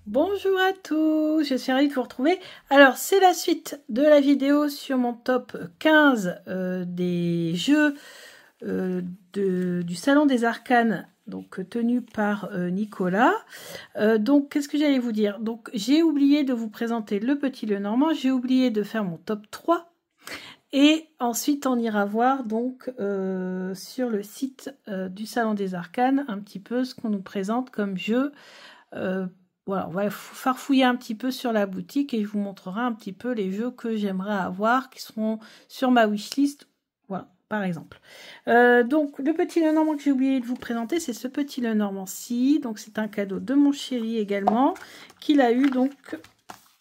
Bonjour à tous, je suis ravie de vous retrouver. Alors, c'est la suite de la vidéo sur mon top 15 des jeux du Salon des Arcanes, donc tenu par Nicolas. Donc, qu'est-ce que j'allais vous dire? Donc, j'ai oublié de vous présenter le Petit Lenormand, j'ai oublié de faire mon top 3. Et ensuite, on ira voir donc sur le site du Salon des Arcanes un petit peu ce qu'on nous présente comme jeu. Voilà, on va farfouiller un petit peu sur la boutique et je vous montrerai un petit peu les jeux que j'aimerais avoir qui seront sur ma wishlist. Voilà, par exemple. Donc, le Petit Lenormand que j'ai oublié de vous présenter, c'est ce Petit Lenormand-ci. Donc, c'est un cadeau de mon chéri également, qu'il a eu donc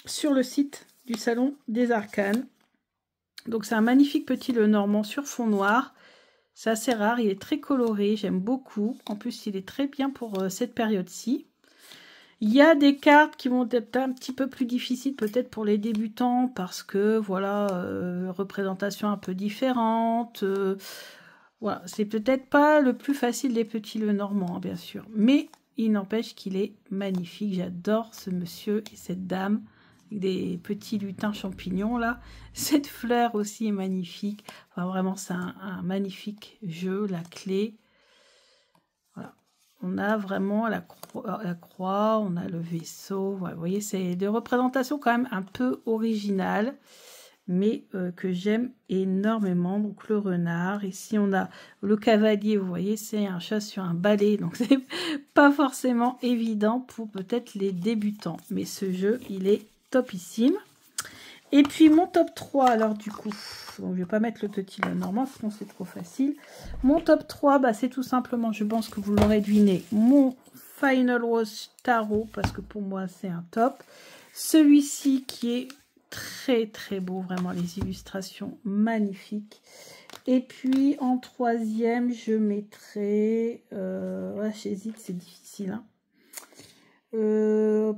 sur le site du Salon des Arcanes. Donc, c'est un magnifique Petit Lenormand sur fond noir. C'est assez rare, il est très coloré, j'aime beaucoup. En plus, il est très bien pour cette période-ci. Il y a des cartes qui vont être un petit peu plus difficiles peut-être pour les débutants parce que voilà, représentation un peu différente. Voilà, c'est peut-être pas le plus facile des petits Lenormand, bien sûr. Mais il n'empêche qu'il est magnifique. J'adore ce monsieur et cette dame avec des petits lutins champignons là. Cette fleur aussi est magnifique. Enfin, vraiment, c'est un magnifique jeu, la clé. Voilà. On a vraiment la croix, on a le vaisseau. Voilà, vous voyez, c'est des représentations quand même un peu originales, mais que j'aime énormément. Donc le renard, ici on a le cavalier, vous voyez, c'est un chat sur un balai, donc c'est pas forcément évident pour peut-être les débutants. Mais ce jeu, il est topissime. Et puis mon top 3, alors du coup, donc, je vais pas mettre le Petit Lenormand, sinon c'est trop facile. Mon top 3, bah, c'est tout simplement, je pense que vous l'aurez deviné, mon Final Rose Tarot, parce que pour moi c'est un top. Celui-ci qui est très très beau, vraiment les illustrations magnifiques. Et puis en troisième, je mettrai, ouais, j'hésite, c'est difficile, hein.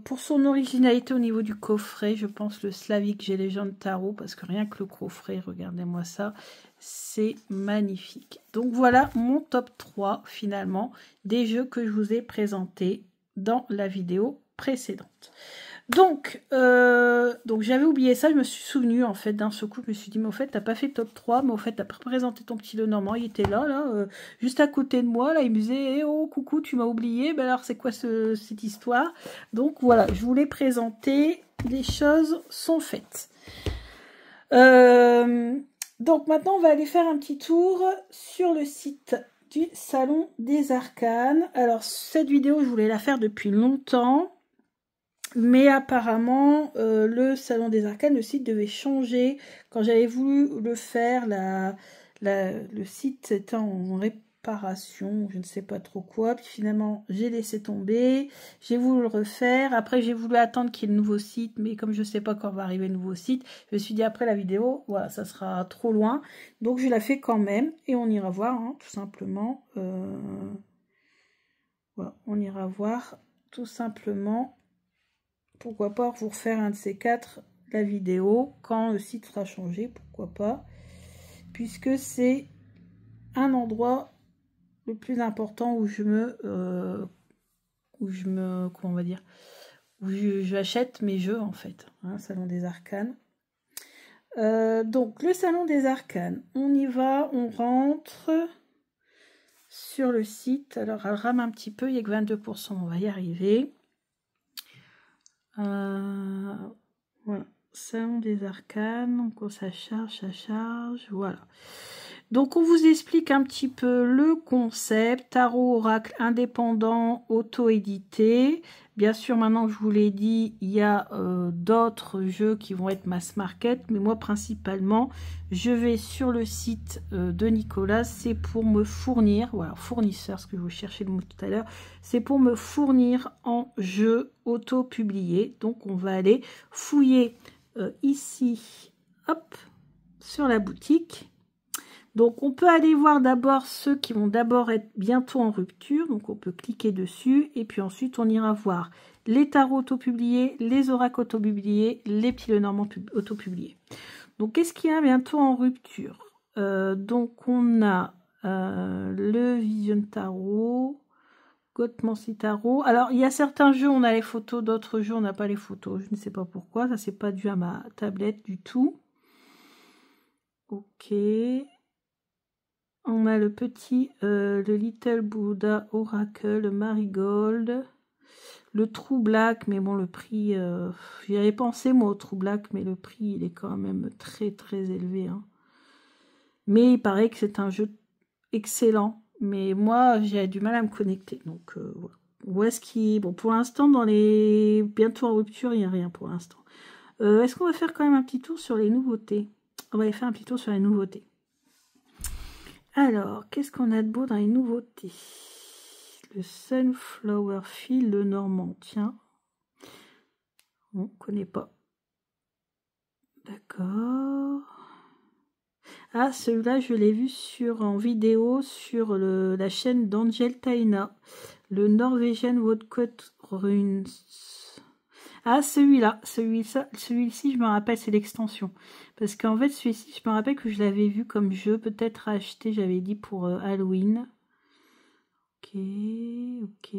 Pour son originalité au niveau du coffret, je pense le Slavic G Legend Tarot, parce que rien que le coffret, regardez-moi ça, c'est magnifique. Donc voilà mon top 3 finalement des jeux que je vous ai présentés dans la vidéo précédente. Donc j'avais oublié ça, je me suis souvenu en fait d'un seul coup, je me suis dit mais au fait t'as pas fait top 3, mais au fait t'as présenté ton Petit Lenormand, il était là, juste à côté de moi, là il me disait eh oh coucou tu m'as oublié, ben alors c'est quoi cette histoire? Donc voilà, je voulais présenter, les choses sont faites. Donc maintenant on va aller faire un petit tour sur le site du Salon des Arcanes. Alors cette vidéo je voulais la faire depuis longtemps. Mais apparemment, le Salon des Arcanes, le site devait changer. Quand j'avais voulu le faire, le site était en réparation, je ne sais pas trop quoi. Puis finalement, j'ai laissé tomber. J'ai voulu le refaire. Après, j'ai voulu attendre qu'il y ait le nouveau site. Mais comme je ne sais pas quand va arriver le nouveau site, je me suis dit après la vidéo, voilà, ça sera trop loin. Donc, je la fais quand même. Et on ira voir, hein, tout simplement. Voilà, on ira voir tout simplement. Pourquoi pas vous refaire un de ces quatre, la vidéo, quand le site sera changé, pourquoi pas. Puisque c'est un endroit le plus important où comment on va dire, où j'achète mes jeux en fait, hein, Salon des Arcanes. Donc le Salon des Arcanes, on y va, on rentre sur le site. Alors elle rame un petit peu, il n'y a que 22%, on va y arriver. Voilà, Salon des Arcanes, donc ça charge, voilà. Donc on vous explique un petit peu le concept, tarot oracle indépendant, auto-édité. Bien sûr, maintenant que je vous l'ai dit, il y a d'autres jeux qui vont être mass market, mais moi principalement, je vais sur le site de Nicolas, c'est pour me fournir, voilà, fournisseur, ce que je vous cherchais le mot tout à l'heure, c'est pour me fournir en jeux auto-publiés. Donc on va aller fouiller ici, hop, sur la boutique. Donc, on peut aller voir d'abord ceux qui vont d'abord être bientôt en rupture. Donc, on peut cliquer dessus. Et puis ensuite, on ira voir les tarots auto-publiés, les oracles auto-publiés, les petits Lenormand auto-publiés. Donc, qu'est-ce qu'il y a bientôt en rupture? Donc, on a le Vision Tarot. Gotmancy Tarot. Alors, il y a certains jeux, on a les photos, d'autres jeux, on n'a pas les photos. Je ne sais pas pourquoi. Ça, c'est pas dû à ma tablette du tout. Ok. On a le petit, le Little Buddha Oracle, le Marigold, le True Black, mais bon, le prix, j'y avais pensé, moi, au True Black, mais le prix, il est quand même très, très élevé. Hein. Mais il paraît que c'est un jeu excellent. Mais moi, j'ai du mal à me connecter. Donc, voilà. Où est-ce qu'il... Bon, pour l'instant, dans les... Bientôt en rupture, il n'y a rien pour l'instant. Est-ce qu'on va faire quand même un petit tour sur les nouveautés? On va aller faire un petit tour sur les nouveautés. Alors, qu'est-ce qu'on a de beau dans les nouveautés? Le Sunflower Field, le Normand. Tiens. On ne connaît pas. D'accord. Ah, celui-là, je l'ai vu en vidéo sur la chaîne d'Angel Taina, le Norwegian Woodcut Runes. Ah, celui-là, celui-ci, je me rappelle, c'est l'extension. Parce qu'en fait, celui-ci, je me rappelle que je l'avais vu comme jeu, peut-être à acheter, j'avais dit pour Halloween. Ok, ok.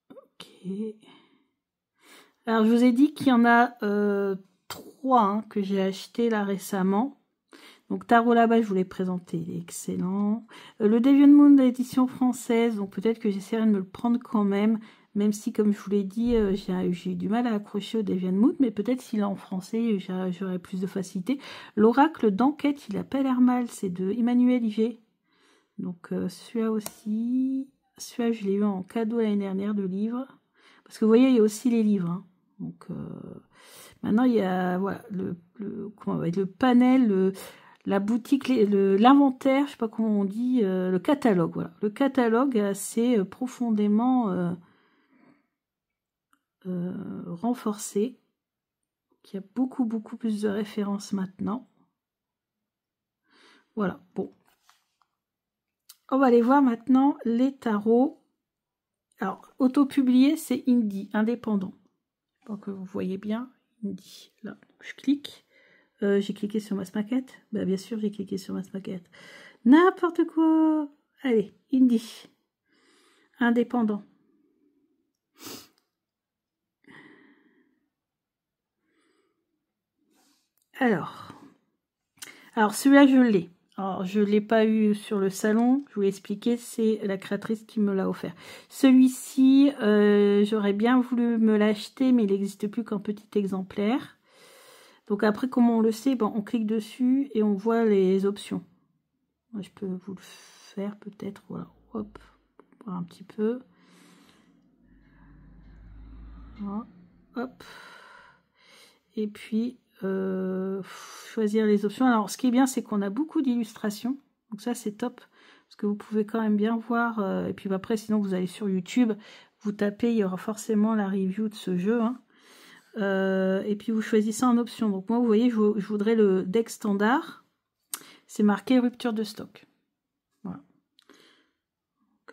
Ok. Alors, je vous ai dit qu'il y en a 3 hein, que j'ai acheté là récemment. Donc Tarot là-bas, je vous l'ai présenté, il est excellent. Le Deviant Moon de l'édition française, donc peut-être que j'essaierai de me le prendre quand même si, comme je vous l'ai dit, j'ai eu du mal à accrocher au Deviant Moon, mais peut-être s'il est en français, j'aurai plus de facilité. L'Oracle d'enquête, il a pas l'air mal, c'est de Emmanuel Iger. Donc celui-là aussi, celui-là je l'ai eu en cadeau l'année dernière de livres. Parce que vous voyez, il y a aussi les livres. Hein. Donc maintenant, il y a voilà, le panel, la boutique, l'inventaire, je sais pas comment on dit, le catalogue. Voilà. Le catalogue est assez profondément renforcé. Il y a beaucoup, beaucoup plus de références maintenant. Voilà, bon. On va aller voir maintenant les tarots. Alors, auto-publié, c'est indie, indépendant. Pour que vous voyez bien, indie. Là, je clique. J'ai cliqué sur Mass Maquette. Bah, bien sûr, j'ai cliqué sur Mass Maquette. N'importe quoi. Allez, indie. Indépendant. Alors celui-là, je l'ai. Alors, je ne l'ai pas eu sur le salon. Je vous l'ai expliqué, c'est la créatrice qui me l'a offert. Celui-ci, j'aurais bien voulu me l'acheter, mais il n'existe plus qu'en petit exemplaire. Donc après, comment on le sait, bon, on clique dessus et on voit les options. Moi, je peux vous le faire peut-être. Voilà, hop, voir un petit peu. Voilà, hop. Et puis, choisir les options. Alors, ce qui est bien, c'est qu'on a beaucoup d'illustrations. Donc ça, c'est top. Parce que vous pouvez quand même bien voir. Et puis après, sinon, vous allez sur YouTube. Vous tapez, il y aura forcément la review de ce jeu. Hein. Et puis, vous choisissez en option. Donc moi, vous voyez, je voudrais le deck standard. C'est marqué rupture de stock. Voilà.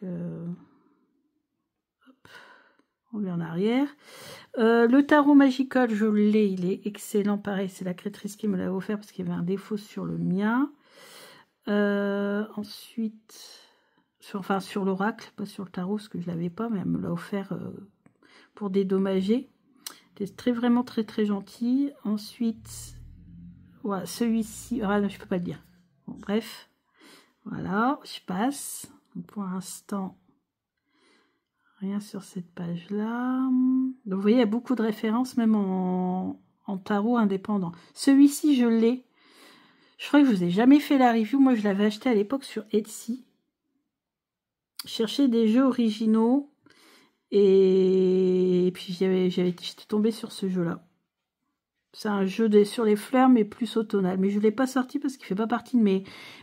Donc, hop. On revient en arrière. Le tarot magical, je l'ai, il est excellent. Pareil, c'est la créatrice qui me l'a offert parce qu'il y avait un défaut sur le mien. Ensuite, sur l'oracle, pas sur le tarot, parce que je ne l'avais pas, mais elle me l'a offert pour dédommager. C'est vraiment très très gentil. Ensuite, voilà, celui-ci, ah non, je peux pas le dire. Bon, bref, voilà, je passe. Donc, pour l'instant, rien sur cette page-là. Donc, vous voyez, il y a beaucoup de références, même en tarot indépendant. Celui-ci, je l'ai. Je crois que je vous ai jamais fait la review. Moi, je l'avais acheté à l'époque sur Etsy. Je cherchais des jeux originaux. Et puis, j'étais tombée sur ce jeu-là. C'est un jeu sur les fleurs, mais plus automnal. Mais je ne l'ai pas sorti parce qu'il ne fait pas partie de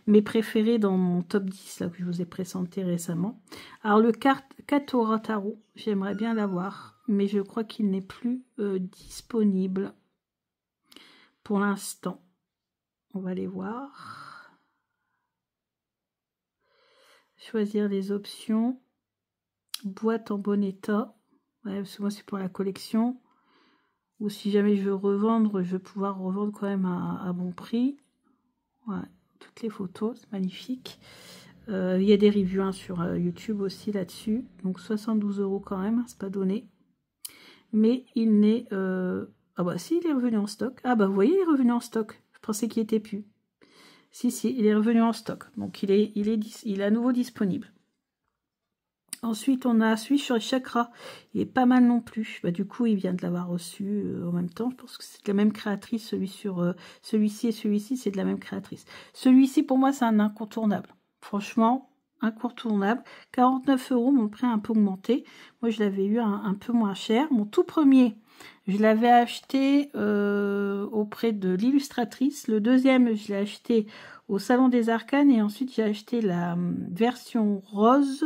mes préférés dans mon top 10 là, que je vous ai présenté récemment. Alors, le Katora Tarot, j'aimerais bien l'avoir. Mais je crois qu'il n'est plus disponible pour l'instant. On va aller voir. Choisir les options. Boîte en bon état. Ouais, parce que moi, c'est pour la collection. Ou si jamais je veux revendre, je vais pouvoir revendre quand même à bon prix. Ouais, toutes les photos, c'est magnifique. Il y a des reviews hein, sur YouTube aussi là-dessus. Donc 72 € quand même, c'est pas donné. Mais il n'est... Ah bah si, il est revenu en stock. Ah bah vous voyez, il est revenu en stock. Je pensais qu'il était plus. Si, il est revenu en stock. Donc il est à nouveau disponible. Ensuite, on a celui sur les chakras. Il est pas mal non plus. Bah, du coup, il vient de l'avoir reçu en même temps. Je pense que c'est de la même créatrice. Celui-ci et celui-ci, c'est de la même créatrice. Celui-ci, pour moi, c'est un incontournable. Franchement, incontournable. 49 €, mon prix a un peu augmenté. Moi, je l'avais eu un peu moins cher. Mon tout premier, je l'avais acheté auprès de l'illustratrice. Le deuxième, je l'ai acheté au Salon des Arcanes. Et ensuite, j'ai acheté la version rose.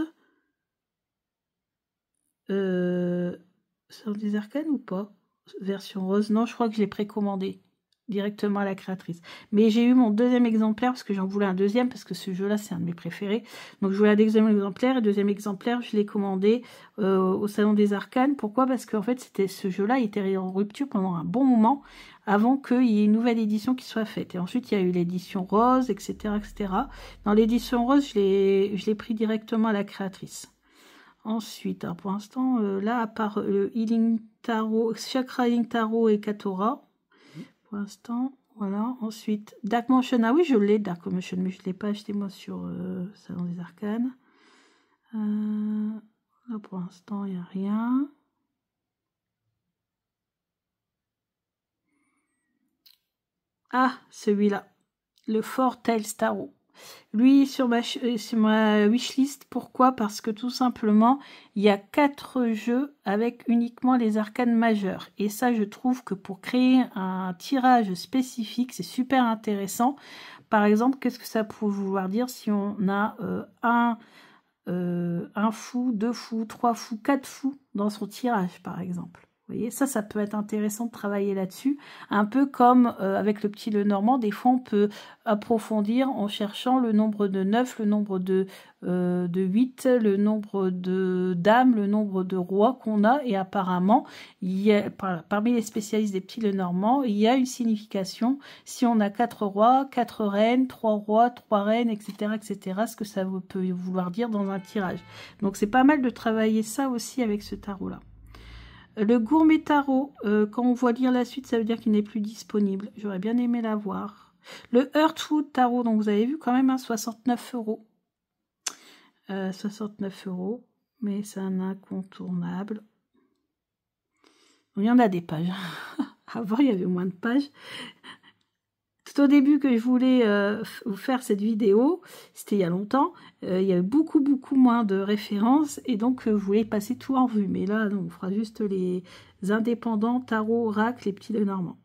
Salon des Arcanes ou pas? Version rose. Non, je crois que je l'ai précommandé directement à la créatrice. Mais j'ai eu mon deuxième exemplaire parce que j'en voulais un deuxième parce que ce jeu-là, c'est un de mes préférés. Donc, je voulais un deuxième exemplaire. Et deuxième exemplaire, je l'ai commandé au Salon des Arcanes. Pourquoi? Parce qu'en fait, ce jeu-là, il était en rupture pendant un bon moment avant qu'il y ait une nouvelle édition qui soit faite. Et ensuite, il y a eu l'édition rose, etc., etc. Dans l'édition rose, je l'ai pris directement à la créatrice. Ensuite, alors pour l'instant, là, à part Healing Tarot, Chakra Healing Tarot et Katora, pour l'instant, voilà. Ensuite, Dark Motion, ah oui, je l'ai, Dark Motion, mais je ne l'ai pas acheté moi sur Salon des Arcanes. Là, pour l'instant, il n'y a rien. Ah, celui-là, le Four Tails Tarot. Lui, sur ma wishlist, pourquoi? Parce que tout simplement, il y a 4 jeux avec uniquement les arcanes majeures. Et ça, je trouve que pour créer un tirage spécifique, c'est super intéressant. Par exemple, qu'est-ce que ça peut vouloir dire si on a un fou, 2 fous, 3 fous, 4 fous dans son tirage, par exemple? Vous voyez, ça peut être intéressant de travailler là-dessus. Un peu comme avec le petit Lenormand, des fois on peut approfondir en cherchant le nombre de 9, le nombre de 8, le nombre de dames, le nombre de rois qu'on a. Et apparemment, il y a, parmi les spécialistes des petits Lenormand, il y a une signification. Si on a 4 rois, 4 reines, 3 rois, 3 reines, etc., etc., ce que ça peut vouloir dire dans un tirage. Donc c'est pas mal de travailler ça aussi avec ce tarot-là. Le Gourmet Tarot, quand on voit lire la suite, ça veut dire qu'il n'est plus disponible. J'aurais bien aimé l'avoir. Le Heartwood Tarot, donc vous avez vu quand même, 69 €. 69 €, mais c'est un incontournable. Il y en a des pages. Avant, il y avait moins de pages. Tout au début que je voulais vous faire cette vidéo, c'était il y a longtemps, il y avait beaucoup moins de références et donc je voulais passer tout en vue. Mais là, non, on fera juste les indépendants, tarot, oracle, les petits Lenormand.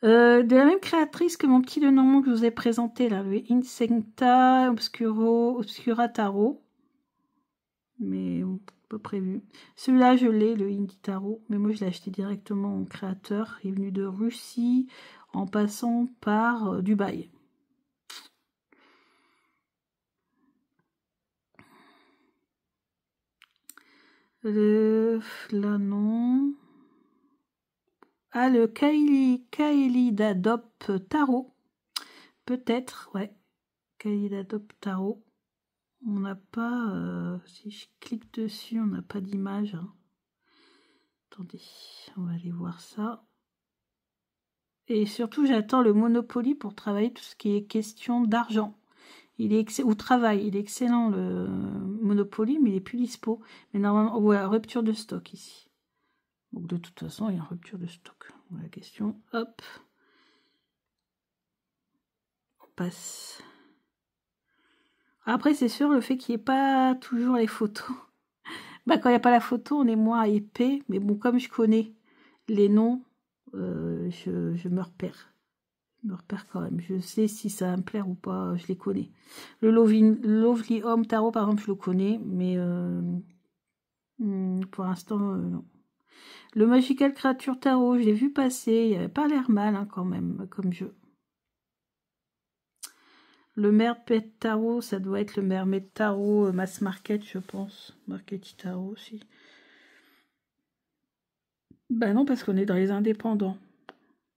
De la même créatrice que mon petit Lenormand que je vous ai présenté, là, le Insecta Obscura Tarot. Mais pas prévu. Celui-là, je l'ai, le Indie Tarot, mais moi je l'ai acheté directement en créateur. Il est venu de Russie en passant par Dubaï. Là, non. Ah, le Kaelidadop Tarot. Peut-être, ouais. Kaelidadop Tarot. On n'a pas... si je clique dessus, on n'a pas d'image. Hein. Attendez, on va aller voir ça. Et surtout, j'attends le Monopoly pour travailler tout ce qui est question d'argent. Il est ou travail, il est excellent le Monopoly, mais il est plus dispo. Mais normalement, voilà, rupture de stock ici. Donc de toute façon, il y a une rupture de stock. Voilà la question. Hop. On passe. Après, c'est sûr, le fait qu'il n'y ait pas toujours les photos. Bah, quand il n'y a pas la photo, on est moins épais. Mais bon, comme je connais les noms, je me repère. Je me repère quand même. Je sais si ça va me plaire ou pas. Je les connais. Le Lovely Home Tarot, par exemple, je le connais. Mais pour l'instant, non. Le Magical Creature Tarot, je l'ai vu passer. Il n'avait pas l'air mal hein, quand même, comme jeu. Le Mermaid Tarot, ça doit être le Mermaid Tarot Mass Market, je pense. Market Tarot aussi. Ben non, parce qu'on est dans les indépendants.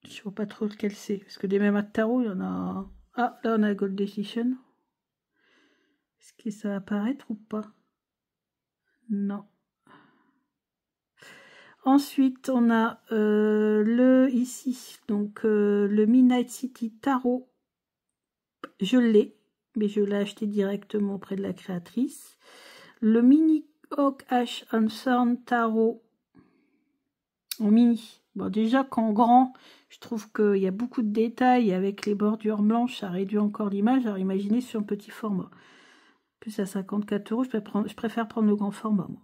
Je vois pas trop lequel c'est. Parce que des Mermaid Tarot, il y en a... Ah, là on a Gold Edition. Est-ce que ça va apparaître ou pas? Non. Ensuite, on a ici, donc le Midnight City Tarot. Je l'ai, mais je l'ai acheté directement auprès de la créatrice. Le Mini Oak Ash and Thorn Tarot en mini. Bon, déjà qu'en grand, je trouve qu'il y a beaucoup de détails avec les bordures blanches, ça réduit encore l'image. Alors imaginez sur un petit format. Plus à 54 €, je préfère prendre le grand format, moi.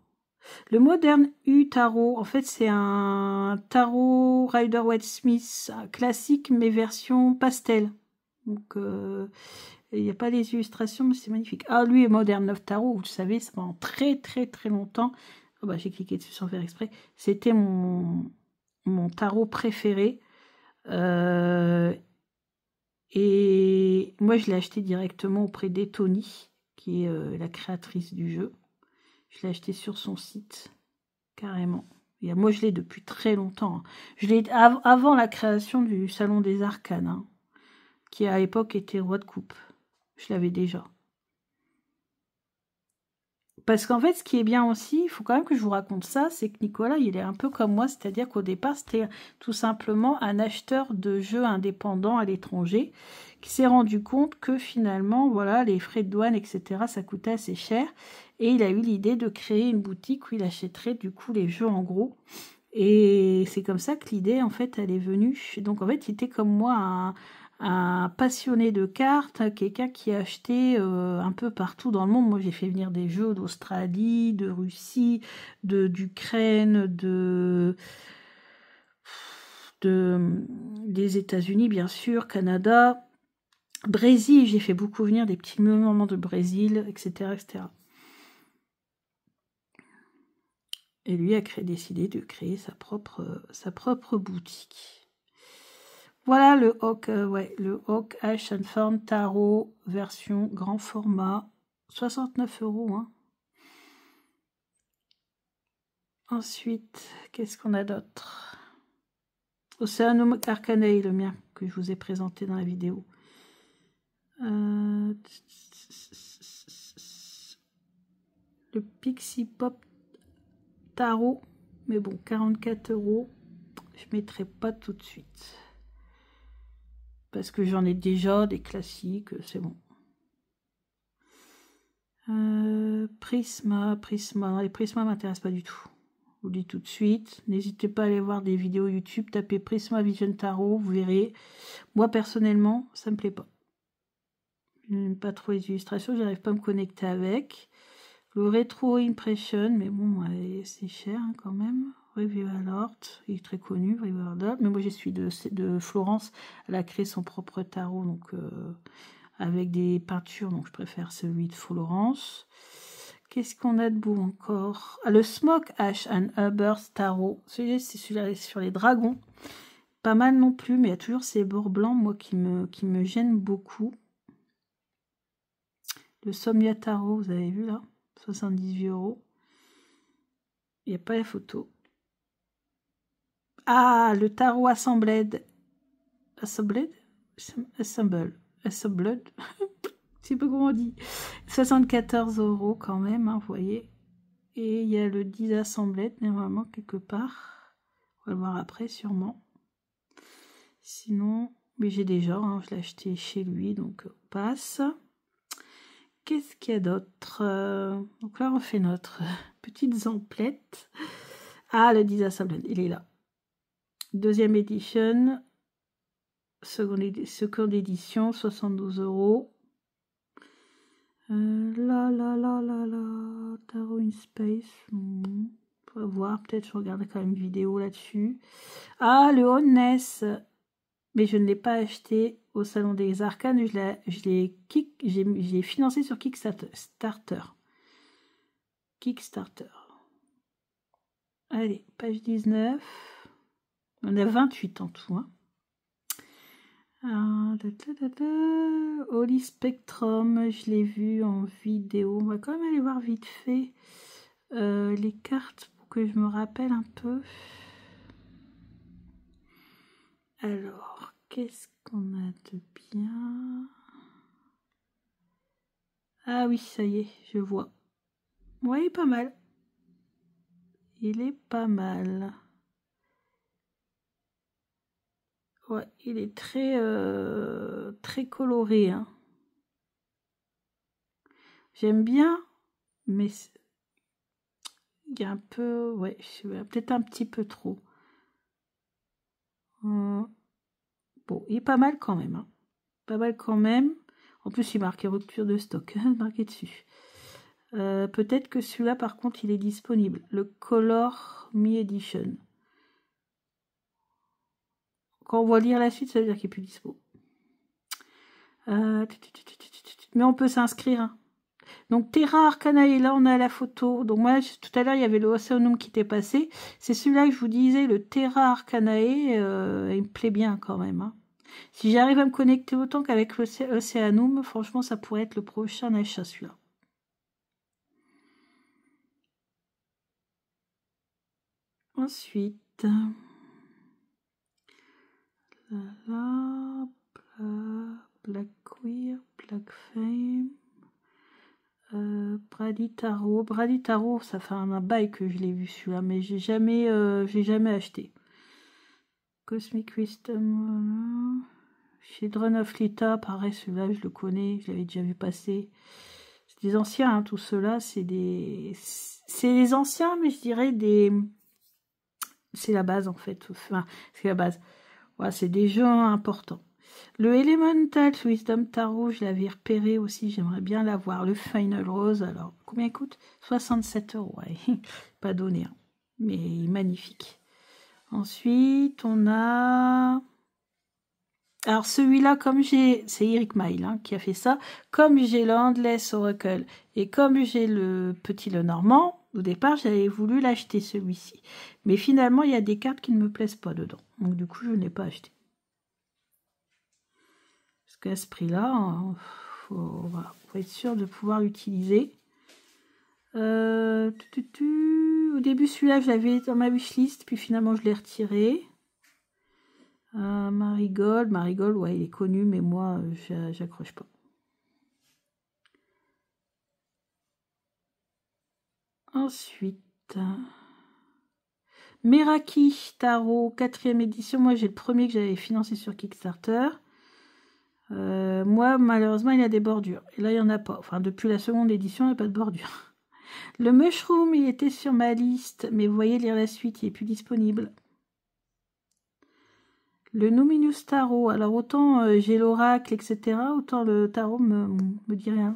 Le Modern U Tarot, en fait, c'est un tarot Rider-Waite-Smith classique, mais version pastel. Donc, il n'y a pas les illustrations, mais c'est magnifique. Ah, lui est Modern 9 Tarot, vous le savez, ça pendant très longtemps. Oh, bah, j'ai cliqué dessus sans faire exprès. C'était mon tarot préféré. Et moi, je l'ai acheté directement auprès d'Etony, qui est la créatrice du jeu. Je l'ai acheté sur son site, carrément. Et moi, je l'ai depuis très longtemps. Je l'ai avant la création du Salon des Arcanes, hein, qui à l'époque était roi de coupe. Je l'avais déjà. Parce qu'en fait, ce qui est bien aussi, il faut quand même que je vous raconte ça, c'est que Nicolas, il est un peu comme moi, c'est-à-dire qu'au départ, c'était tout simplement un acheteur de jeux indépendants à l'étranger qui s'est rendu compte que finalement, voilà, les frais de douane, etc., ça coûtait assez cher. Et il a eu l'idée de créer une boutique où il achèterait du coup les jeux en gros. Et c'est comme ça que l'idée, en fait, elle est venue. Donc, en fait, il était comme moi un passionné de cartes, quelqu'un qui a acheté un peu partout dans le monde. Moi, j'ai fait venir des jeux d'Australie, de Russie, d'Ukraine, des États-Unis, bien sûr, Canada, Brésil. J'ai fait beaucoup venir des petits moments de Brésil, etc., etc. Et lui a décidé de créer sa propre boutique. Voilà le Oak Ash and Thorn Tarot version grand format, 69 €. Hein. Ensuite, qu'est-ce qu'on a d'autre? Oceanum Arcanae, le mien, que je vous ai présenté dans la vidéo. Le Pixie Pop Tarot, mais bon, 44 €, je ne mettrai pas tout de suite. Parce que j'en ai déjà des classiques, c'est bon. Prisma, les Prisma m'intéressent pas du tout. Je vous le dis tout de suite. N'hésitez pas à aller voir des vidéos YouTube, tapez Prisma Vision Tarot, vous verrez. Moi personnellement, ça me plaît pas. Je n'aime pas trop les illustrations, j'arrive pas à me connecter avec. Le Retro Impression, mais bon, c'est cher hein, quand même. Revival Art, il est très connu, Revival Art. Mais moi je suis de Florence, elle a créé son propre tarot, donc avec des peintures, donc je préfère celui de Florence. Qu'est-ce qu'on a de beau encore? Ah, le Smoke Ash and Hubbard Tarot. Celui-là, c'est celui-là sur les dragons. Pas mal non plus, mais il y a toujours ces bords blancs, moi, qui me gênent beaucoup. Le Somnia Tarot, vous avez vu là? 78 €. Il n'y a pas la photo. Ah, le Tarot Assembled. Assembled? Assembled. Je sais pas comment on dit. 74 € quand même, hein, vous voyez. Et il y a le 10 Assembled, normalement, quelque part. On va le voir après, sûrement. Sinon, mais j'ai déjà, hein, je l'ai acheté chez lui, donc on passe. Qu'est-ce qu'il y a d'autre? Donc là, on fait notre petite zamplette. Ah, le 10 Assembled, il est là. Deuxième édition. Seconde édition, 72 €. Tarot in Space. On va voir, peut-être je regarde quand même une vidéo là-dessus. Ah, le Honest. Mais je ne l'ai pas acheté au Salon des Arcanes. J'ai financé sur Kickstarter. Allez, page 19. On a 28 en tout. Hein. Holy Spectrum, je l'ai vu en vidéo. On va quand même aller voir vite fait les cartes pour que je me rappelle un peu. Alors, qu'est-ce qu'on a de bien? Ah oui, ça y est, je vois. Ouais, il est pas mal. Il est pas mal. Ouais, il est très coloré, hein. J'aime bien, mais il y a un peu, ouais, peut-être un petit peu trop. Bon, il est pas mal quand même, hein. Pas mal quand même. En plus, il marqué rupture de stock, marqué dessus. Peut-être que celui-là, par contre, il est disponible. Le Color Me Edition. Quand on va lire la suite, ça veut dire qu'il n'est plus dispo. Mais on peut s'inscrire, hein. Donc Terra Arcanae, là on a la photo. Donc moi tout à l'heure il y avait le Océanum qui était passé. C'est celui-là que je vous disais, le Terra Arcanae, il me plaît bien quand même, hein. Si j'arrive à me connecter autant qu'avec l'Océanum, franchement ça pourrait être le prochain achat celui-là. Ensuite, Black Queer, Black Fame. Brady Tarot. Brady Tarot, ça fait un bail que je l'ai vu celui-là, mais j'ai jamais acheté. Cosmic Wisdom. Chez Drone of Lita, pareil, celui-là, je le connais, je l'avais déjà vu passer. C'est des anciens, hein, tout cela, c'est les anciens, mais je dirais c'est la base en fait. Enfin, c'est la base. Voilà, c'est des jeux importants. Le Elemental Wisdom Tarot, je l'avais repéré aussi, j'aimerais bien l'avoir. Le Final Rose, alors, combien il coûte? 67 €, ouais, pas donné, hein, mais magnifique. Ensuite, on a... Alors, celui-là, comme j'ai... C'est Eric Mail, hein, qui a fait ça. Comme j'ai le Endless Oracle et comme j'ai le petit Lenormand, au départ, j'avais voulu l'acheter, celui-ci. Mais finalement, il y a des cartes qui ne me plaisent pas dedans. Donc, du coup, je n'ai pas acheté. Parce qu'à ce prix-là, voilà, faut être sûr de pouvoir l'utiliser. Au début, celui-là, je l'avais dans ma wishlist, puis finalement, je l'ai retiré. Marigold, ouais, il est connu, mais moi, j'accroche pas. Ensuite, Meraki Tarot, 4e édition. Moi, j'ai le premier que j'avais financé sur Kickstarter. Moi, malheureusement, il y a des bordures. Et là, il n'y en a pas. Enfin, depuis la seconde édition, il n'y a pas de bordure. Le Mushroom, il était sur ma liste, mais vous voyez, lire la suite, il n'est plus disponible. Le Numinous Tarot, alors autant j'ai l'oracle, etc., autant le tarot me dit rien.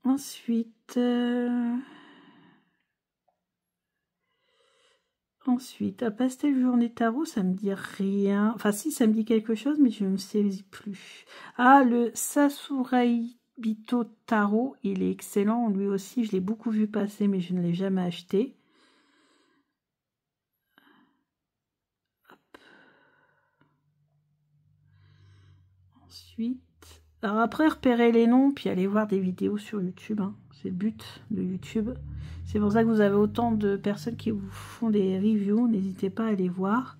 Ensuite, un pastel journée tarot, ça me dit rien. Enfin, si, ça me dit quelque chose, mais je ne me saisis plus. Ah, le Sasarai Bito Tarot, il est excellent. Lui aussi, je l'ai beaucoup vu passer, mais je ne l'ai jamais acheté. Hop. Ensuite... Alors après, repérez les noms, puis allez voir des vidéos sur YouTube, hein. C'est le but de YouTube. C'est pour ça que vous avez autant de personnes qui vous font des reviews. N'hésitez pas à aller voir.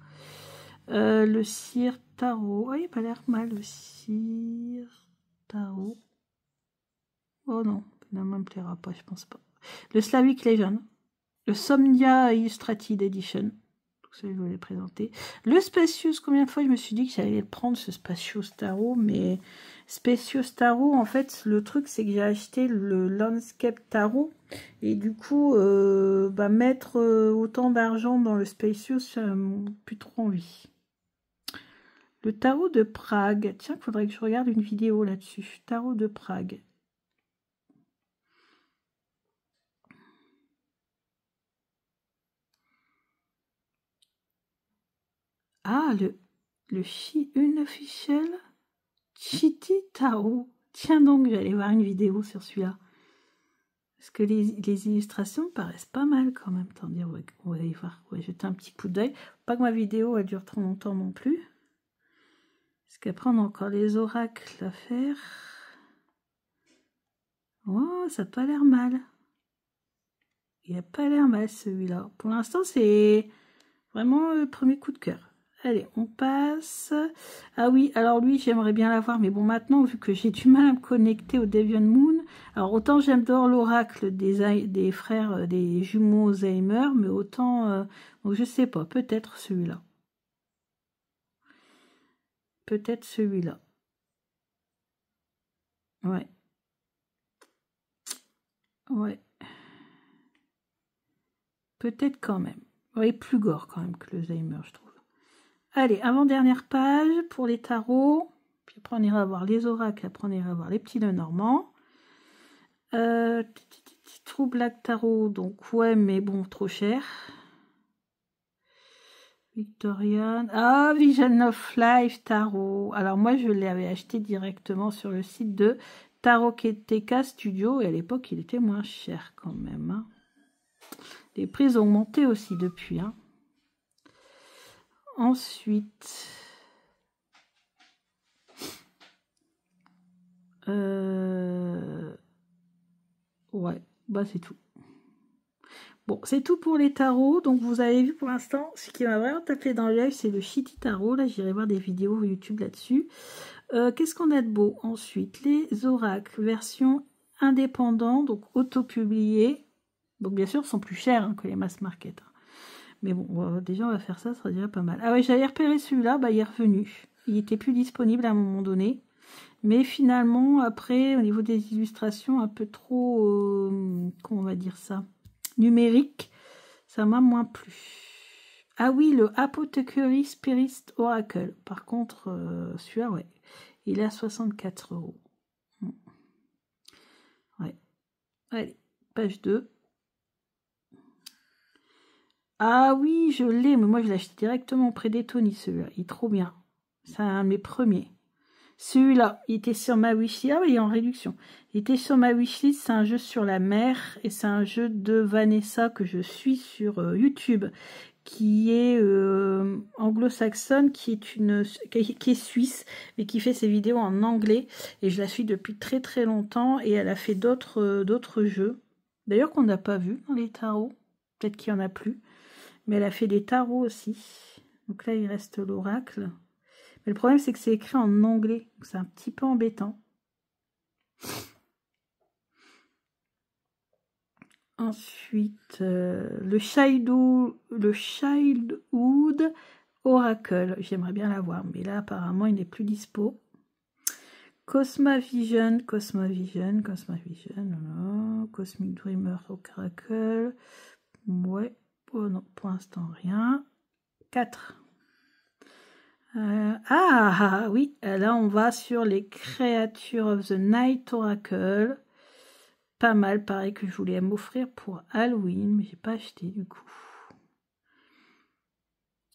Le Cire Tarot. Oh, il n'a pas l'air mal, le Cire Tarot. Oh non, il ne me plaira pas, je pense pas. Le Slavic Legend. Le Somnia Illustrated Edition. Ça, je voulais présenter. Le Spacious, combien de fois je me suis dit que j'allais le prendre, ce Spacious Tarot, mais Spacious Tarot, en fait, le truc, c'est que j'ai acheté le Landscape Tarot, et du coup, mettre autant d'argent dans le Spacious, ça m'a plus trop envie. Le Tarot de Prague, tiens, il faudrait que je regarde une vidéo là-dessus. Tarot de Prague. Ah, le unofficiel Chitty Tarot. Tiens donc, j'allais voir une vidéo sur celui-là. Parce que les illustrations me paraissent pas mal quand même. Attendez, on va y voir. On va jeter un petit coup d'œil. Pas que ma vidéo elle dure trop longtemps non plus. Parce qu'après, on a encore les oracles à faire. Oh, ça n'a pas l'air mal. Il n'a pas l'air mal celui-là. Pour l'instant, c'est vraiment le premier coup de cœur. Allez, on passe. Ah oui, alors lui, j'aimerais bien l'avoir, mais bon, maintenant, vu que j'ai du mal à me connecter au Deviant Moon, alors autant j'adore l'oracle des frères, des jumeaux Alzheimer, mais autant, donc je sais pas, peut-être celui-là. Peut-être celui-là. Ouais. Ouais. Peut-être quand même. Ouais, plus gore quand même que l'Alzheimer, je trouve. Allez, avant-dernière page pour les tarots. Puis après, on ira voir les oracles. Après, on ira voir les petits Lenormand. True Black Tarot. Donc, ouais, mais bon, trop cher. Victorian. Ah, Vision of Life Tarot. Alors, moi, je l'avais acheté directement sur le site de Tarot TK Studio. Et à l'époque, il était moins cher quand même. Hein. Les prix ont monté aussi depuis. Hein. Ensuite, ouais, bah c'est tout. Bon, c'est tout pour les tarots. Donc vous avez vu pour l'instant, ce qui m'a vraiment tapé dans l'œil, c'est le Shitty Tarot. Là, j'irai voir des vidéos YouTube là-dessus. Qu'est-ce qu'on a de beau? Ensuite, les oracles, version indépendante, donc auto-publiée. Donc bien sûr, sont plus chers hein, que les mass market. Hein. Mais bon, déjà, on va faire ça, ça sera déjà pas mal. Ah ouais, j'avais repéré celui-là, bah il est revenu. Il était plus disponible à un moment donné. Mais finalement, après, au niveau des illustrations, un peu trop, comment on va dire ça, numérique, ça m'a moins plu. Ah oui, le Apothecary Spirit Oracle. Par contre, celui-là, ouais, il est à 64 €. Ouais. Allez, page 2. Ah oui, je l'ai, mais moi je l'ai acheté directement auprès des Tony, celui-là. Il est trop bien. C'est un de mes premiers. Celui-là, il était sur ma wishlist. Ah oui, il est en réduction. Il était sur ma wishlist. C'est un jeu sur la mer et c'est un jeu de Vanessa que je suis sur YouTube, qui est anglo-saxonne, qui est suisse, mais qui fait ses vidéos en anglais. Et je la suis depuis très très longtemps. Et elle a fait d'autres jeux. D'ailleurs qu'on n'a pas vu dans les tarots. Peut-être qu'il n'y en a plus. Mais elle a fait des tarots aussi. Donc là, il reste l'oracle. Mais le problème, c'est que c'est écrit en anglais. Donc c'est un petit peu embêtant. Ensuite, le Childhood Oracle. J'aimerais bien l'avoir, mais là, apparemment, il n'est plus dispo. Cosmavision. Non. Cosmic Dreamer Oracle. Ouais. Oh non, pour l'instant, rien. 4. Oui, là on va sur les Creatures of the Night Oracle. Pas mal, pareil que je voulais m'offrir pour Halloween, mais j'ai pas acheté du coup.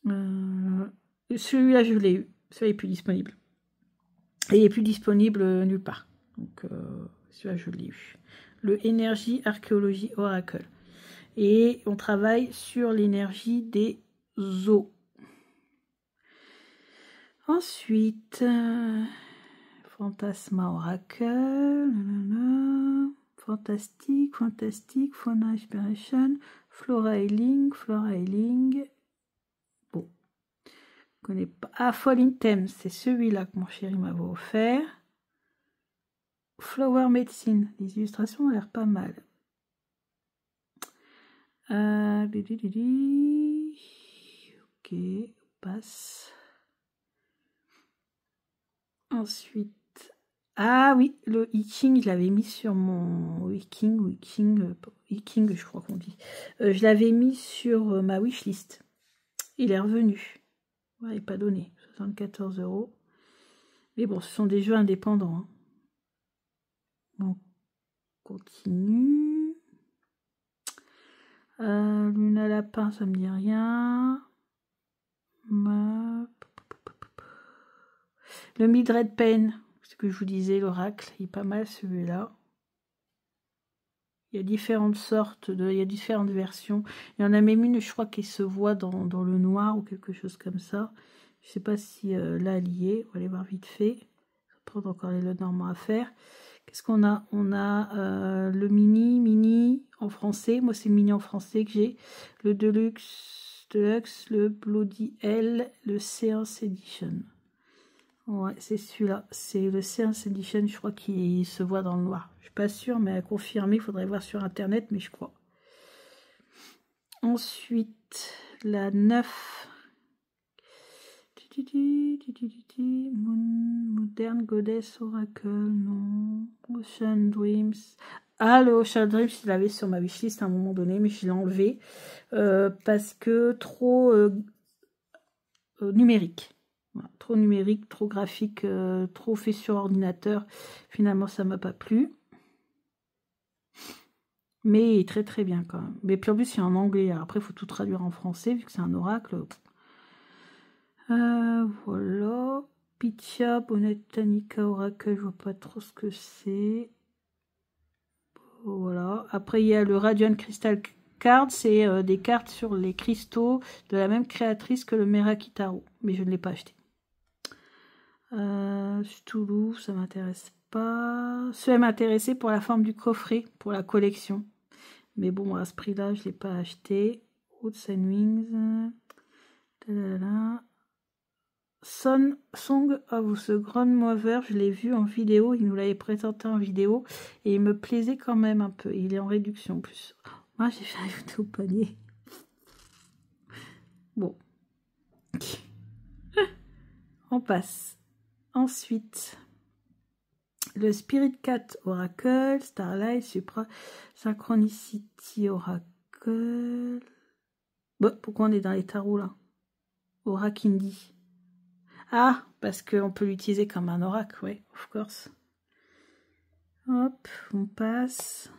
Celui-là je l'ai eu, celui-là est plus disponible. Et il est plus disponible nulle part. Donc celui-là je l'ai eu. Le Energy Archaeology Oracle. Et on travaille sur l'énergie des eaux. Ensuite, Phantasma Oracle, Fantastique, Fauna Inspiration, Flora Healing. Bon, je connais pas. Ah, Falling Thames, c'est celui-là que mon chéri m'avait offert. Flower Medicine, les illustrations ont l'air pas mal. Ok, passe. Ensuite, ah oui, le Iking, je l'avais mis sur mon Iking, je crois qu'on dit. Je l'avais mis sur ma wishlist. Il est revenu. Ouais, il n'est pas donné. 74 €. Mais bon, ce sont des jeux indépendants. Hein. On continue. Luna Lapin, ça me dit rien. Le Mildred Pain, ce que je vous disais, l'oracle, il est pas mal celui-là. Il y a différentes sortes, il y a différentes versions. Il y en a même une, je crois, qui se voit dans le noir ou quelque chose comme ça. Je ne sais pas si là, elle y est. On va aller voir vite fait. Ça prend encore les Lenormand à faire. Qu'est-ce qu'on a? On a le mini en français. Moi, c'est le mini en français que j'ai. Le deluxe Deluxe, le Bloody Hell, le Seance Edition. Ouais, c'est celui-là. C'est le Seance Edition, je crois qu'il se voit dans le noir. Je suis pas sûre, mais à confirmer, il faudrait voir sur Internet, mais je crois. Ensuite, la 9. Modern Goddess Oracle, non. Ocean Dreams. Ah, le Ocean Dreams, je l'avais sur ma wishlist à un moment donné, mais je l'ai enlevé parce que trop numérique. Voilà, trop numérique, trop graphique, trop fait sur ordinateur. Finalement, ça m'a pas plu. Mais il est très très bien quand même. Mais puis en plus, c'est en anglais. Alors après, il faut tout traduire en français, vu que c'est un oracle. Voilà. Pitya, Botanica, Oracle, je vois pas trop ce que c'est. Voilà. Après, il y a le Radiant Crystal Card, c'est des cartes sur les cristaux de la même créatrice que le Meraki Tarot. Mais je ne l'ai pas acheté. Cthulhu, ça m'intéresse pas. Cela m'intéressait pour la forme du coffret, pour la collection. Mais bon, à ce prix-là, je ne l'ai pas acheté. Roots and Wings. Song of the Grandmother, je l'ai vu en vidéo, il nous l'avait présenté en vidéo et il me plaisait quand même un peu. Il est en réduction en plus. Moi, j'ai fait ajouter au panier. Bon. On passe. Ensuite, le Spirit Cat Oracle, Starlight, Supra, Synchronicity Oracle. Bon, pourquoi on est dans les tarots là? Orakindi. Ah, parce qu'on peut l'utiliser comme un oracle, oui, of course. Hop, on passe.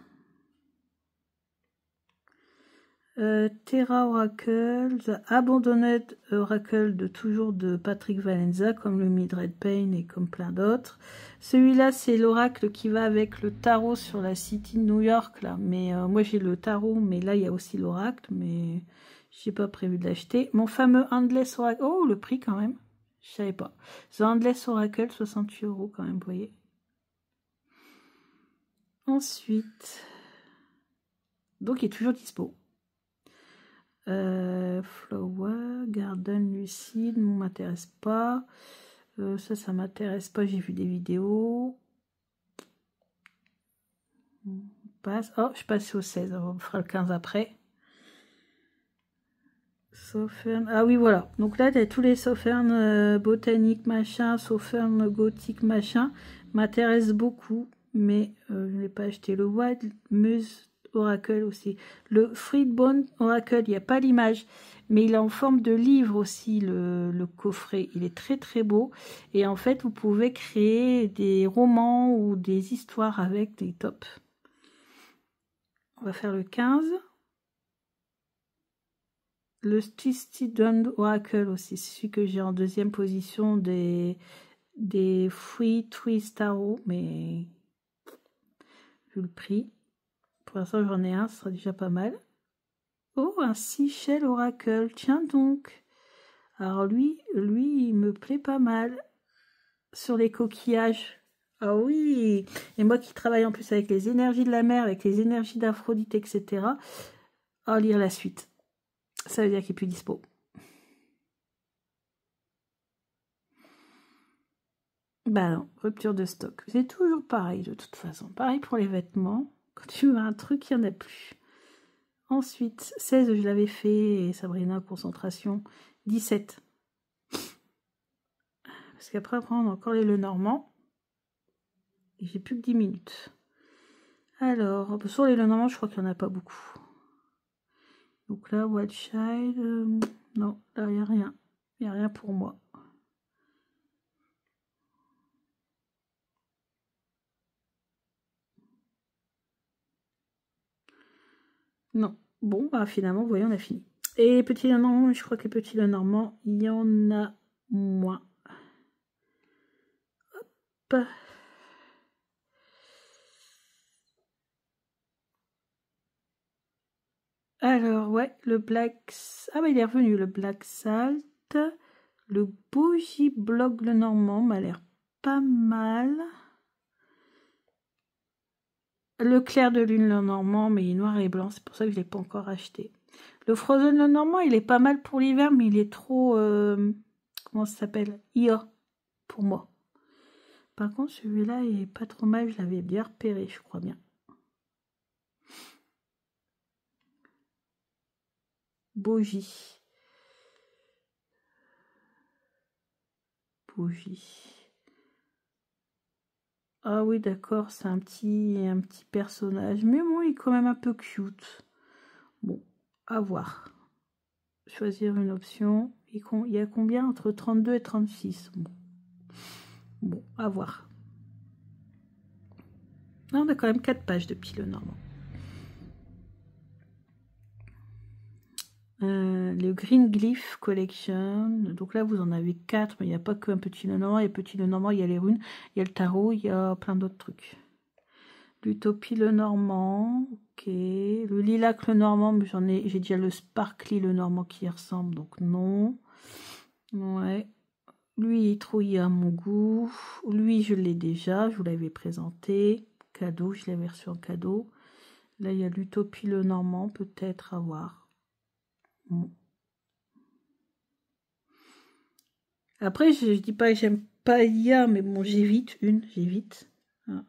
Terra Oracle, The Abandoned Oracle de toujours de Patrick Valenza, comme le Mildred Payne et comme plein d'autres. Celui-là, c'est l'oracle qui va avec le tarot sur la City de New York, là. Mais moi, j'ai le tarot, mais là, il y a aussi l'oracle, mais j'ai pas prévu de l'acheter. Mon fameux Endless Oracle, oh, le prix quand même. Je savais pas. The Endless Oracle, 68 € quand même, vous voyez. Ensuite, donc il est toujours dispo. Flower, Garden Lucide, ne m'intéresse pas. Ça m'intéresse pas, j'ai vu des vidéos. On passe. Oh, je passe au 16, on fera le 15 après. Sauffern. Ah oui, voilà. Donc là, tu as tous les Sauffern botaniques, machin, Sauffern gothique, machin. M'intéresse beaucoup, mais je ne l'ai pas acheté. Le Wild Muse Oracle aussi. Le Freedbone Oracle, il n'y a pas l'image, mais il est en forme de livre aussi, le coffret. Il est très très beau. Et en fait, vous pouvez créer des romans ou des histoires avec des tops. On va faire le 15. Le Twisted Oracle aussi, c'est celui que j'ai en deuxième position des Free Twist Tarot, mais vu le prix, pour l'instant j'en ai un, ce sera déjà pas mal. Oh, un Seashell Oracle, tiens donc. Alors lui, il me plaît pas mal sur les coquillages. Ah oui, et moi qui travaille en plus avec les énergies de la mer, avec les énergies d'Aphrodite, etc. À lire la suite. Ça veut dire qu'il n'est plus dispo. Bah non, rupture de stock. C'est toujours pareil de toute façon. Pareil pour les vêtements. Quand tu veux un truc, il n'y en a plus. Ensuite, 16, je l'avais fait. Et Sabrina, concentration. 17. Parce qu'après, on a encore les Lenormand. Et j'ai plus que 10 minutes. Alors, sur les Lenormand, je crois qu'il n'y en a pas beaucoup. Donc là, Wild Child. Non, là, il n'y a rien. Il n'y a rien pour moi. Non. Bon, bah finalement, vous voyez, on a fini. Et les petits Lenormand, je crois que les petits Lenormand, il y en a moins. Hop. Alors, ouais, le Black... Ah bah il est revenu, le Black Salt. Le Bougie Bloc Lenormand m'a l'air pas mal. Le Clair de Lune Lenormand, mais il est noir et blanc, c'est pour ça que je ne l'ai pas encore acheté. Le Frozen le Normand, il est pas mal pour l'hiver, mais il est trop... comment ça s'appelle? IA, pour moi. Par contre, celui-là, il est pas trop mal. Je l'avais bien repéré, je crois bien. Bougie. Bougie. Ah oui, d'accord, c'est un petit personnage. Mais bon, il est quand même un peu cute. Bon, à voir. Choisir une option. Il y a combien? Entre 32 et 36. Bon, à voir. Ah, on a quand même 4 pages depuis le normand. Le Green Glyph Collection. Donc là, vous en avez 4, mais il n'y a pas qu'un petit Lenormand. Il y a petit Lenormand, il y a les runes, il y a le tarot, il y a plein d'autres trucs. L'Utopie Lenormand, ok. Le Lilac Lenormand, mais j'ai déjà le Sparkly Lenormand qui y ressemble, donc non. Ouais. Lui, il est trop à mon goût. Lui, je l'ai déjà, je vous l'avais présenté. Cadeau, je l'avais reçu en cadeau. Là, il y a l'Utopie Lenormand, peut-être à voir. Bon. Après, je dis pas que j'aime pas IA, mais bon, j'évite. Voilà.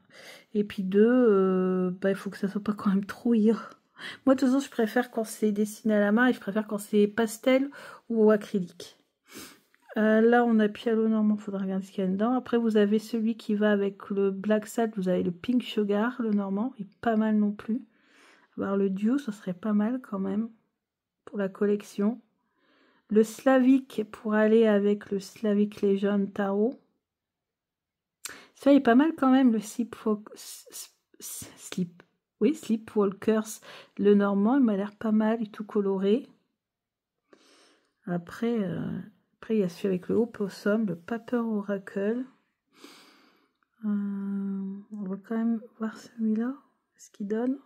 Et puis 2, il faut que ça soit pas quand même trop IA. Moi, de toute façon, je préfère quand c'est dessiné à la main et je préfère quand c'est pastel ou acrylique. Là, on a Pialo Normand, il faudra regarder ce qu'il y a dedans. Après, vous avez celui qui va avec le Black Salt, vous avez le Pink Sugar, le Normand, il est pas mal non plus. Alors, le duo, ça serait pas mal quand même pour la collection. Le Slavic pour aller avec le Slavic Legion Tarot. Ça, il est pas mal quand même, le Sleepwalkers, le Normand, il m'a l'air pas mal, il est tout coloré. Après, il y a celui avec le Opossum, le Paper Oracle. On va quand même voir celui-là, ce qu'il donne.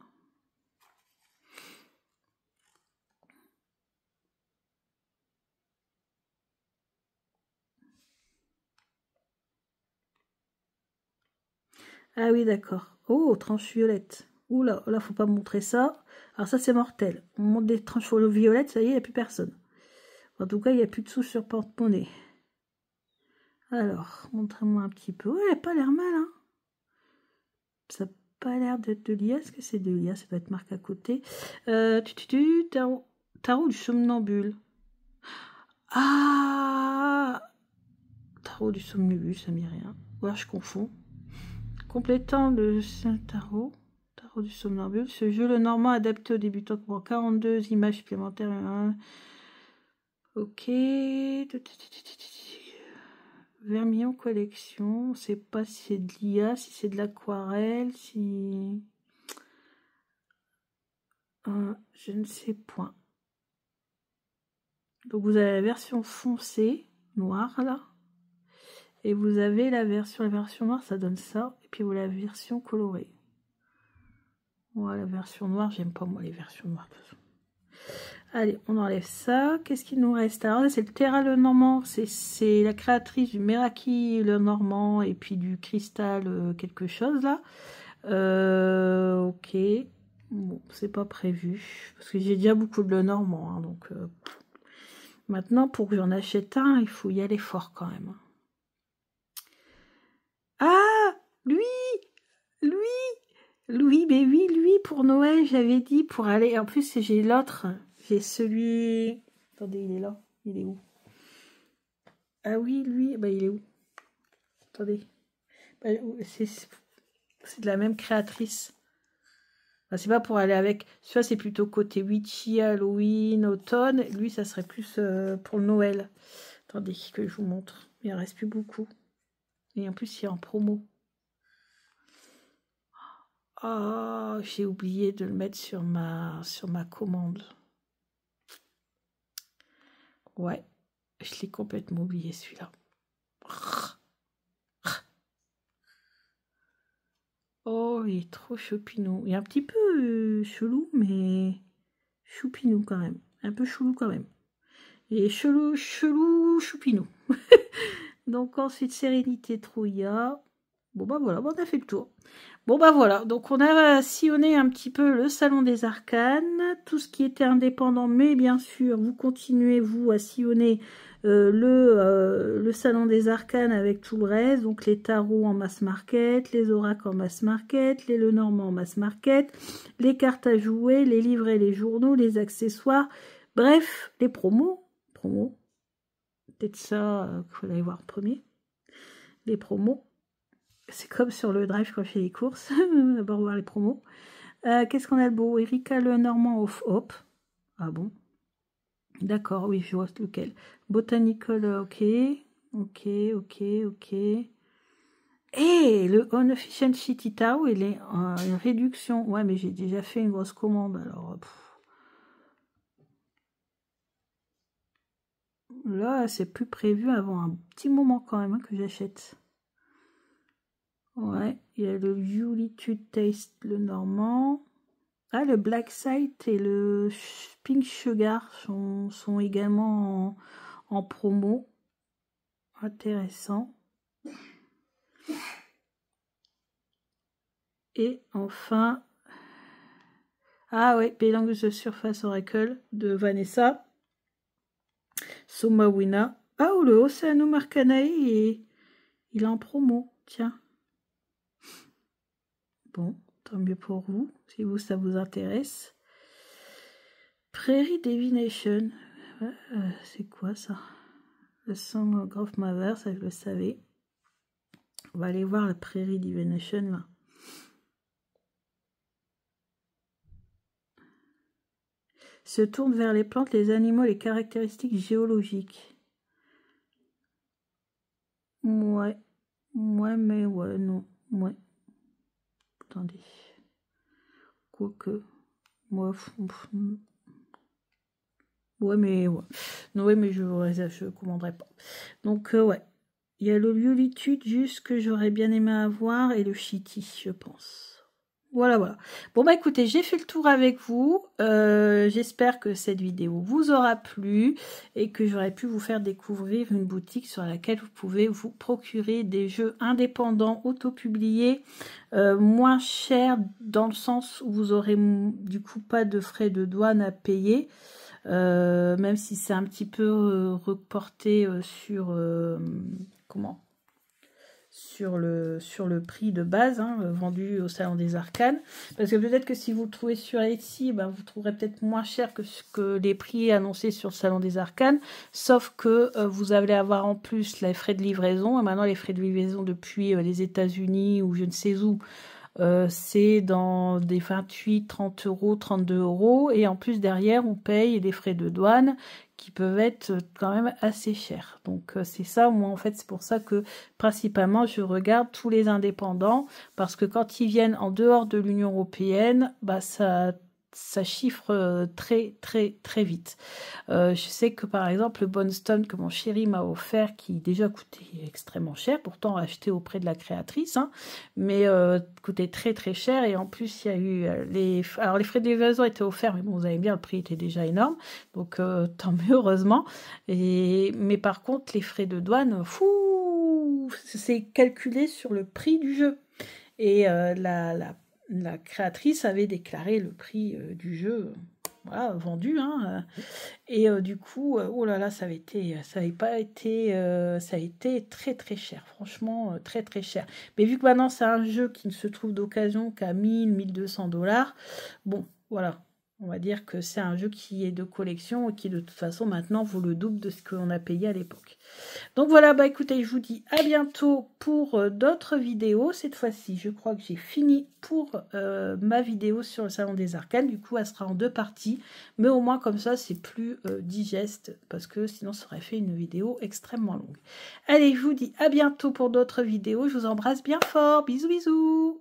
Ah oui, d'accord. Oh, tranche violette. Oula, là, faut pas montrer ça. Alors ça, c'est mortel. On montre des tranches violettes, ça y est, il n'y a plus personne. En tout cas, il n'y a plus de sous sur porte-monnaie. Alors, montrez-moi un petit peu. Ouais, elle n'a pas l'air mal, hein. Ça n'a pas l'air d'être de l'IA. Est-ce que c'est de l'IA? Ça doit être marqué à côté. Tarot du somnambule. Ah! Tarot du somnambule, ça ne dit rien. Ou alors je confonds. Complétant le tarot du somnambule. Ce jeu, le normand adapté aux débutants, comprend 42 images supplémentaires. Ok. Vermillon collection. On ne sait pas si c'est de l'IA, si c'est de l'aquarelle, si... je ne sais point. Donc vous avez la version foncée, noire là. Et vous avez la version noire, ça donne ça. Et puis vous avez la version colorée. Voilà, la version noire, j'aime pas moi les versions noires de toute façon. Allez, on enlève ça. Qu'est-ce qu'il nous reste? Alors là, c'est le Terra Lenormand. C'est la créatrice du Meraki Lenormand et puis du cristal quelque chose là. Ok. Bon, c'est pas prévu. Parce que j'ai déjà beaucoup de Lenormand. Hein, donc, maintenant, pour que j'en achète un, il faut y aller fort quand même. Ah! Lui, mais oui, lui, pour Noël, j'avais dit pour aller... En plus, j'ai l'autre. J'ai celui... Attendez, il est là. Il est où? Ah oui, lui, bah il est où? Attendez. Bah, c'est de la même créatrice. Bah, c'est pas pour aller avec... Soit c'est plutôt côté witchy, Halloween, automne. Lui, ça serait plus pour le Noël. Attendez que je vous montre. Il en reste plus beaucoup. Et en plus, il est en promo. Oh, j'ai oublié de le mettre sur ma commande. Ouais, je l'ai complètement oublié celui-là. Oh, il est trop choupinou. Il est un petit peu chelou, mais choupinou quand même. Un peu chelou quand même. Il est chelou, choupinou. Donc ensuite, Sérénité Trouilla. Bon bah voilà, bon, on a fait le tour. Bon bah voilà, donc on a sillonné un petit peu le salon des arcanes, tout ce qui était indépendant, mais bien sûr, vous continuez, vous, à sillonner le salon des arcanes avec tout le reste, donc les tarots en mass market, les oracles en mass market, les Lenormand en mass market, les cartes à jouer, les livrets, les journaux, les accessoires, bref, les promos, peut-être ça qu'il faut aller voir en premier, les promos. C'est comme sur le drive quand je fais les courses. D'abord voir les promos. Qu'est-ce qu'on a de beau? Erika Lenormand of Hope. Ah bon? D'accord, oui, je vois lequel. Botanical, ok. Ok. Et le Unofficial Shitty Tao, il est en réduction. Ouais, mais j'ai déjà fait une grosse commande, alors... Là, c'est plus prévu avant un petit moment quand même hein, que j'achète. Ouais, il y a le Julitude Taste, le Normand. Ah, le Black Side et le Pink Sugar sont également en promo. Intéressant. Et enfin... Ah ouais, Pélangue de Surface Oracle de Vanessa. Somawina. Ah, oh, le Oceano Marcanae, il est en promo, tiens. Bon, tant mieux pour vous, si vous, ça vous intéresse. Prairie Divination. C'est quoi ça? Le Song of Grove Mother, ça je le savais. On va aller voir la Prairie Divination là. Se tourne vers les plantes, les animaux, les caractéristiques géologiques. Ouais, mais ouais, non, ouais. Attendez. Quoique. Ouais, mais ouais. Non, ouais, mais je commanderai pas. Donc, ouais. Il y a le Liolitude, juste que j'aurais bien aimé avoir, et le Shitty, je pense. Voilà. Bon, bah écoutez, j'ai fait le tour avec vous. J'espère que cette vidéo vous aura plu et que j'aurai pu vous faire découvrir une boutique sur laquelle vous pouvez vous procurer des jeux indépendants, auto-publiés, moins chers dans le sens où vous aurez du coup pas de frais de douane à payer. Même si c'est un petit peu reporté sur sur le prix de base hein, vendu au salon des arcanes, parce que peut-être que si vous le trouvez sur Etsy, ben, vous trouverez peut-être moins cher que les prix annoncés sur le salon des arcanes, sauf que vous allez avoir en plus les frais de livraison, et maintenant les frais de livraison depuis les États-Unis ou je ne sais où, c'est dans des 28, 30 euros, 32 euros, et en plus derrière on paye des frais de douane qui peuvent être quand même assez chers. Donc c'est ça, moi en fait c'est pour ça que principalement je regarde tous les indépendants, parce que quand ils viennent en dehors de l'Union européenne, bah ça chiffre très vite. Je sais que par exemple le Bonstone que mon chéri m'a offert, qui déjà coûtait extrêmement cher, pourtant acheté auprès de la créatrice, hein, mais coûtait très cher, et en plus il y a eu alors les frais de livraison étaient offerts, mais bon vous avez bien, le prix était déjà énorme, donc tant mieux, heureusement. Mais par contre les frais de douane, fou, c'est calculé sur le prix du jeu, et la créatrice avait déclaré le prix du jeu voilà, vendu, hein, et du coup, oh là là, ça a été très cher, franchement, très cher. Mais vu que maintenant c'est un jeu qui ne se trouve d'occasion qu'à 1 200 $, bon, voilà. On va dire que c'est un jeu qui est de collection et qui de toute façon maintenant vaut le double de ce qu'on a payé à l'époque. Donc voilà, bah écoutez, je vous dis à bientôt pour d'autres vidéos. Cette fois-ci, je crois que j'ai fini pour ma vidéo sur le salon des arcanes. Du coup, elle sera en 2 parties. Mais au moins comme ça, c'est plus digeste, parce que sinon ça aurait fait une vidéo extrêmement longue. Allez, je vous dis à bientôt pour d'autres vidéos. Je vous embrasse bien fort. Bisous.